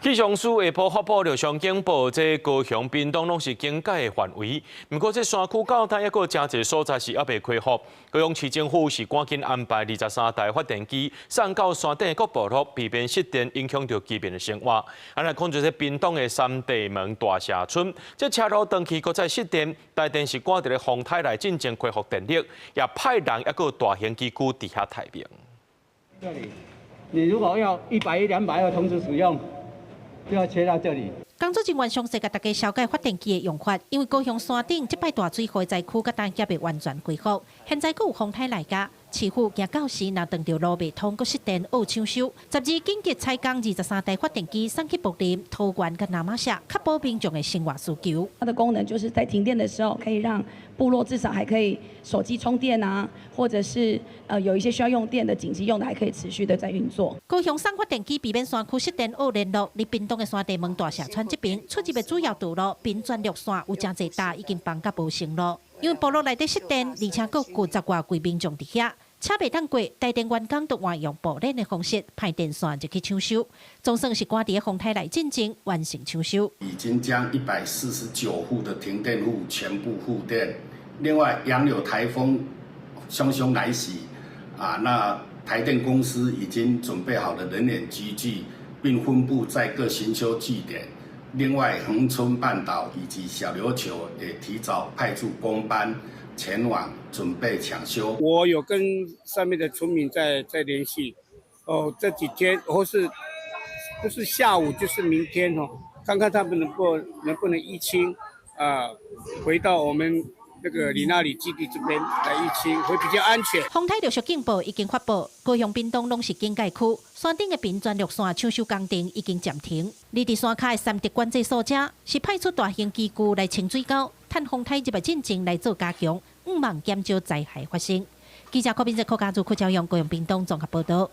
气象署下晡发布热伤警报，这高雄、屏东拢是警戒的范围。不过，这山区高台还阁真侪所在是还未开放。高雄市政府是赶紧安排23台发电机送到山顶各部落，避免失电影响到居民的生活。来看到这屏东的三地门大社村，这车路长期搁在失电，台电是赶伫咧风台内进行恢复电力，也派人还阁大型机具伫遐待命。这里，你如果要100、200同时使用。 就要切到这里。工作人员详细甲大家了解发电机的用法，因为高雄山顶这摆大水灾灾区甲大家未完全恢复，现在阁有风台来加，市府行到时若当着路未通，阁失电恶抢修。12紧急采购23台发电机送去柏林、桃园甲南马社，确保民众的生活需求。它的功能就是在停电的时候，可以让部落至少还可以手机充电啊，或者是有一些需要用电的紧急用的，还可以持续的在运作。高雄送发电机避免山区失电恶联络，离屏东的山地门大社村这边出入的主要道路并专绿线有真侪搭已经放甲无成路，因为部落内底失电，而且阁有10外贵民众伫遐，车袂当过，台电员工都换用布链的方式派电线就去抢修，总算是赶伫风台内进行完成抢修。已经将149户的停电户全部复电，另外杨柳台风汹汹来袭，那台电公司已经准备好了人员机具，并分布在各行修据点。 另外，恒春半岛以及小琉球也提早派出工班前往准备抢修。我有跟上面的村民在联系，这几天或是不是下午就是明天看看他们能不能移清回到我们那个里那里基地这边来移清，会比较安全。风台热属警报已经发布，高雄、屏东拢是警戒区，山顶的并专绿线抢修工程已经暂停。而伫山脚的3德管制所者是派出大型机具来清水沟，趁风台入来进程来做加强，毋望减少灾害发生。记者柯秉哲、柯家族、柯朝阳、高雄、屏东综合报道。